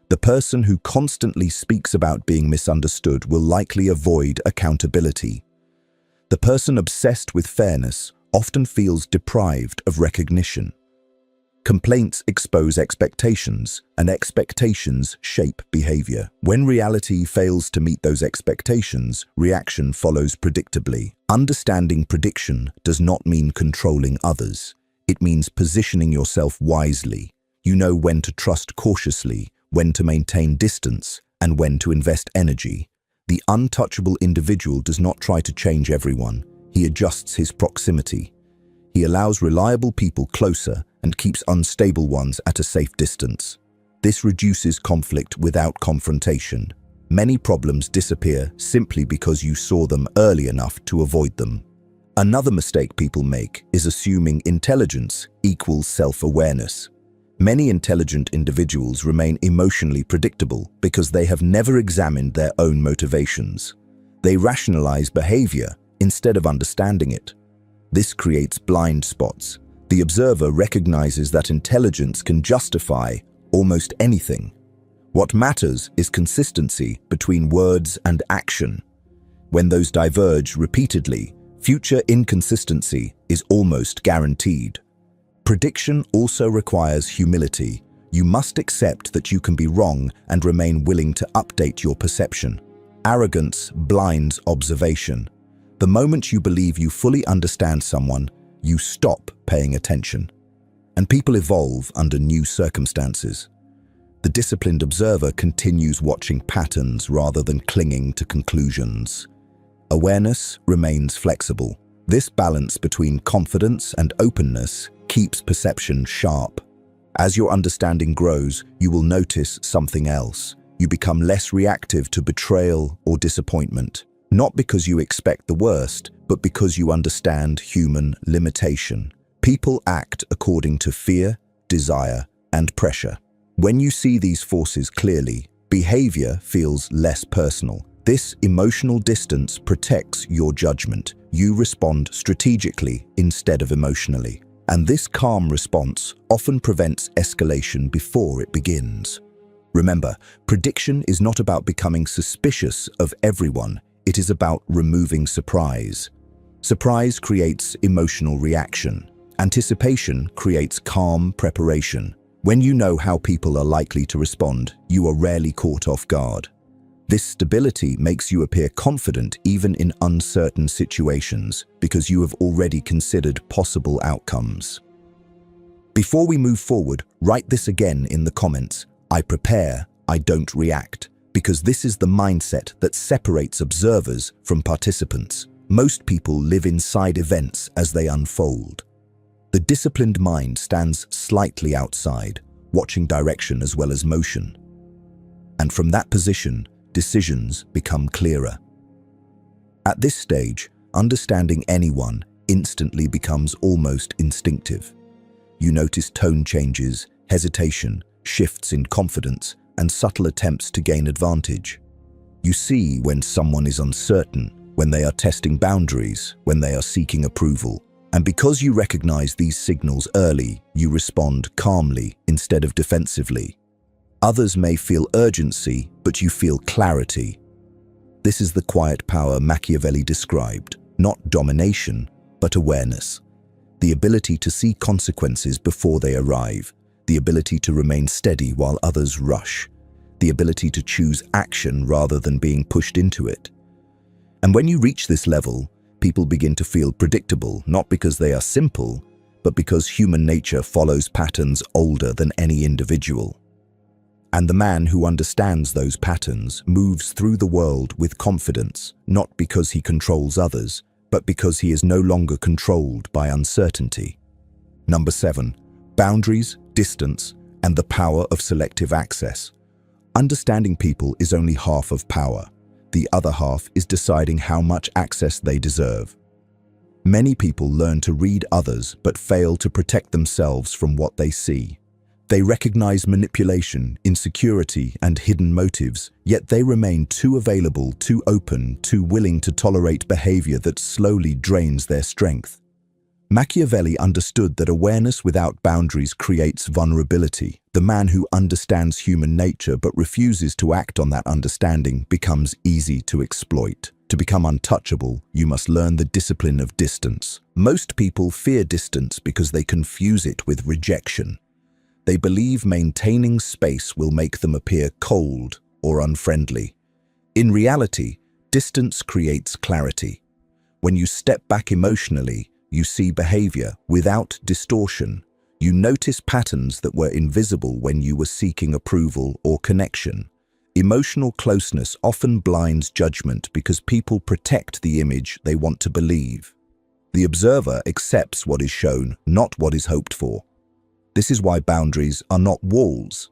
A: The person who constantly speaks about being misunderstood will likely avoid accountability. The person obsessed with fairness often feels deprived of recognition. Complaints expose expectations, and expectations shape behavior. When reality fails to meet those expectations, reaction follows predictably. Understanding prediction does not mean controlling others. It means positioning yourself wisely. You know when to trust cautiously, when to maintain distance, and when to invest energy. The untouchable individual does not try to change everyone. He adjusts his proximity. He allows reliable people closer and keeps unstable ones at a safe distance. This reduces conflict without confrontation. Many problems disappear simply because you saw them early enough to avoid them. Another mistake people make is assuming intelligence equals self-awareness. Many intelligent individuals remain emotionally predictable because they have never examined their own motivations. They rationalize behavior instead of understanding it. This creates blind spots. The observer recognizes that intelligence can justify almost anything. What matters is consistency between words and action. When those diverge repeatedly, future inconsistency is almost guaranteed. Prediction also requires humility. You must accept that you can be wrong and remain willing to update your perception. Arrogance blinds observation. The moment you believe you fully understand someone, you stop paying attention. And people evolve under new circumstances. The disciplined observer continues watching patterns rather than clinging to conclusions. Awareness remains flexible. This balance between confidence and openness keeps perception sharp. As your understanding grows, you will notice something else. You become less reactive to betrayal or disappointment, not because you expect the worst, but because you understand human limitation. People act according to fear, desire, and pressure. When you see these forces clearly, behavior feels less personal. This emotional distance protects your judgment. You respond strategically instead of emotionally. And this calm response often prevents escalation before it begins. Remember, prediction is not about becoming suspicious of everyone. It is about removing surprise. Surprise creates emotional reaction. Anticipation creates calm preparation. When you know how people are likely to respond, you are rarely caught off guard. This stability makes you appear confident even in uncertain situations because you have already considered possible outcomes. Before we move forward, write this again in the comments. I prepare, I don't react, because this is the mindset that separates observers from participants. Most people live inside events as they unfold. The disciplined mind stands slightly outside, watching direction as well as motion. And from that position, decisions become clearer. At this stage, understanding anyone instantly becomes almost instinctive. You notice tone changes, hesitation, shifts in confidence, and subtle attempts to gain advantage. You see when someone is uncertain, when they are testing boundaries, when they are seeking approval. And because you recognize these signals early, you respond calmly instead of defensively. Others may feel urgency, but you feel clarity. This is the quiet power Machiavelli described, not domination, but awareness. The ability to see consequences before they arrive, the ability to remain steady while others rush, the ability to choose action rather than being pushed into it. And when you reach this level, people begin to feel predictable, not because they are simple, but because human nature follows patterns older than any individual. And the man who understands those patterns moves through the world with confidence, not because he controls others, but because he is no longer controlled by uncertainty. Number 7. Boundaries, distance, and the power of selective access. Understanding people is only half of power. The other half is deciding how much access they deserve. Many people learn to read others but fail to protect themselves from what they see. They recognize manipulation, insecurity, and hidden motives, yet they remain too available, too open, too willing to tolerate behavior that slowly drains their strength. Machiavelli understood that awareness without boundaries creates vulnerability. The man who understands human nature but refuses to act on that understanding becomes easy to exploit. To become untouchable, you must learn the discipline of distance. Most people fear distance because they confuse it with rejection. They believe maintaining space will make them appear cold or unfriendly. In reality, distance creates clarity. When you step back emotionally, you see behavior without distortion. You notice patterns that were invisible when you were seeking approval or connection. Emotional closeness often blinds judgment because people protect the image they want to believe. The observer accepts what is shown, not what is hoped for. This is why boundaries are not walls.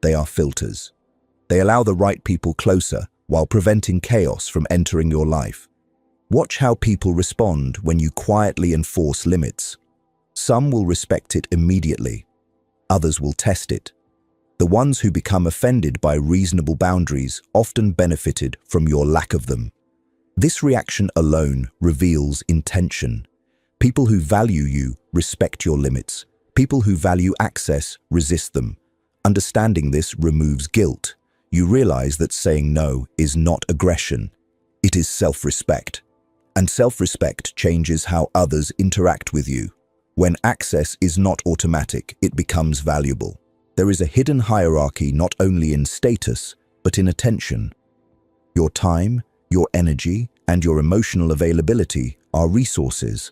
A: They are filters. They allow the right people closer while preventing chaos from entering your life. Watch how people respond when you quietly enforce limits. Some will respect it immediately. Others will test it. The ones who become offended by reasonable boundaries often benefited from your lack of them. This reaction alone reveals intention. People who value you respect your limits. People who value access resist them. Understanding this removes guilt. You realize that saying no is not aggression. It is self-respect. And self-respect changes how others interact with you. When access is not automatic, it becomes valuable. There is a hidden hierarchy not only in status, but in attention. Your time, your energy, and your emotional availability are resources.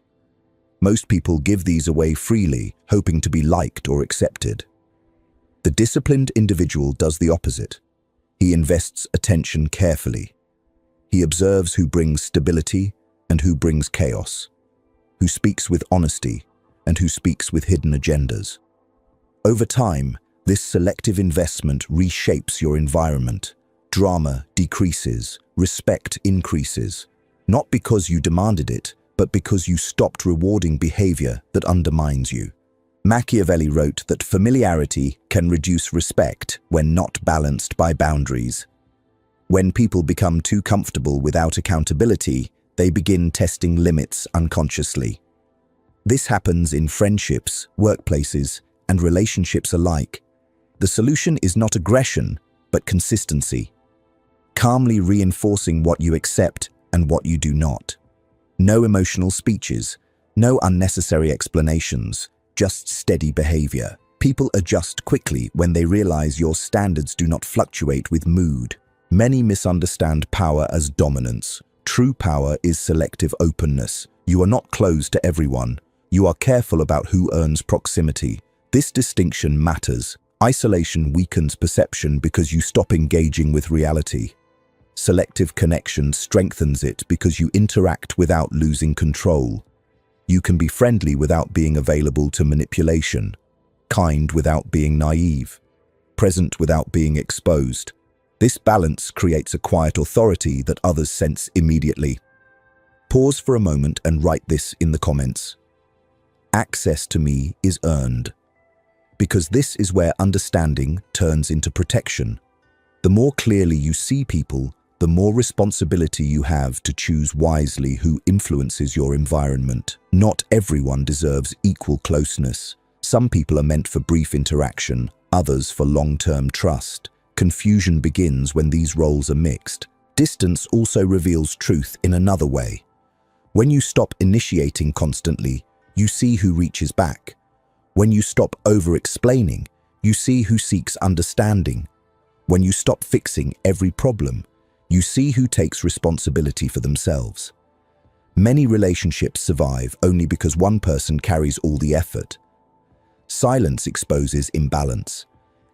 A: Most people give these away freely, hoping to be liked or accepted. The disciplined individual does the opposite. He invests attention carefully. He observes who brings stability and who brings chaos, who speaks with honesty and who speaks with hidden agendas. Over time, this selective investment reshapes your environment. Drama decreases, respect increases, not because you demanded it, but because you stopped rewarding behavior that undermines you. Machiavelli wrote that familiarity can reduce respect when not balanced by boundaries. When people become too comfortable without accountability, they begin testing limits unconsciously. This happens in friendships, workplaces, and relationships alike. The solution is not aggression, but consistency. Calmly reinforcing what you accept and what you do not. No emotional speeches, no unnecessary explanations, just steady behavior. People adjust quickly when they realize your standards do not fluctuate with mood. Many misunderstand power as dominance. True power is selective openness. You are not closed to everyone. You are careful about who earns proximity. This distinction matters. Isolation weakens perception because you stop engaging with reality. Selective connection strengthens it because you interact without losing control. You can be friendly without being available to manipulation, kind without being naive, present without being exposed. This balance creates a quiet authority that others sense immediately. Pause for a moment and write this in the comments. Access to me is earned. Because this is where understanding turns into protection. The more clearly you see people, the more responsibility you have to choose wisely who influences your environment. Not everyone deserves equal closeness. Some people are meant for brief interaction, others for long-term trust. Confusion begins when these roles are mixed. Distance also reveals truth in another way. When you stop initiating constantly, you see who reaches back. When you stop over-explaining, you see who seeks understanding. When you stop fixing every problem, you see who takes responsibility for themselves. Many relationships survive only because one person carries all the effort. Silence exposes imbalance,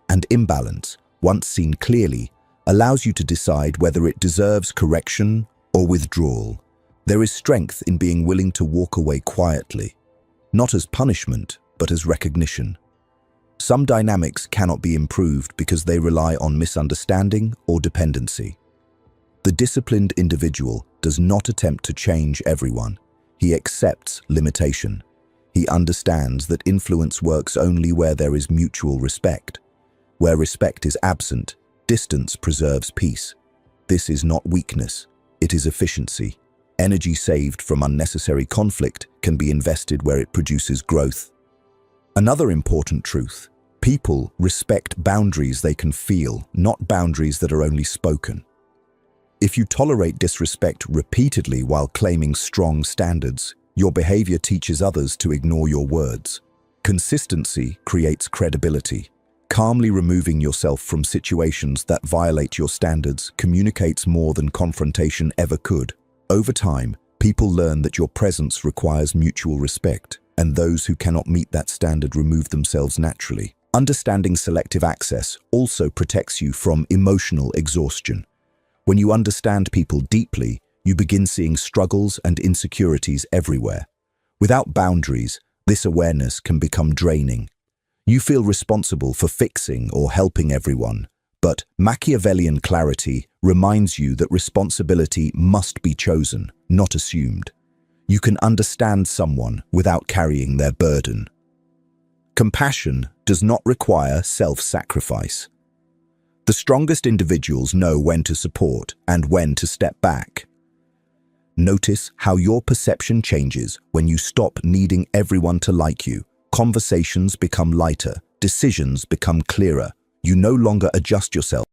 A: and imbalance, once seen clearly, allows you to decide whether it deserves correction or withdrawal. There is strength in being willing to walk away quietly, not as punishment, but as recognition. Some dynamics cannot be improved because they rely on misunderstanding or dependency. The disciplined individual does not attempt to change everyone. He accepts limitation. He understands that influence works only where there is mutual respect. Where respect is absent, distance preserves peace. This is not weakness, it is efficiency. Energy saved from unnecessary conflict can be invested where it produces growth. Another important truth: people respect boundaries they can feel, not boundaries that are only spoken. If you tolerate disrespect repeatedly while claiming strong standards, your behavior teaches others to ignore your words. Consistency creates credibility. Calmly removing yourself from situations that violate your standards communicates more than confrontation ever could. Over time, people learn that your presence requires mutual respect, and those who cannot meet that standard remove themselves naturally. Understanding selective access also protects you from emotional exhaustion. When you understand people deeply, you begin seeing struggles and insecurities everywhere. Without boundaries, this awareness can become draining. You feel responsible for fixing or helping everyone, but Machiavellian clarity reminds you that responsibility must be chosen, not assumed. You can understand someone without carrying their burden. Compassion does not require self-sacrifice. The strongest individuals know when to support and when to step back. Notice how your perception changes when you stop needing everyone to like you. Conversations become lighter, decisions become clearer. You no longer adjust yourself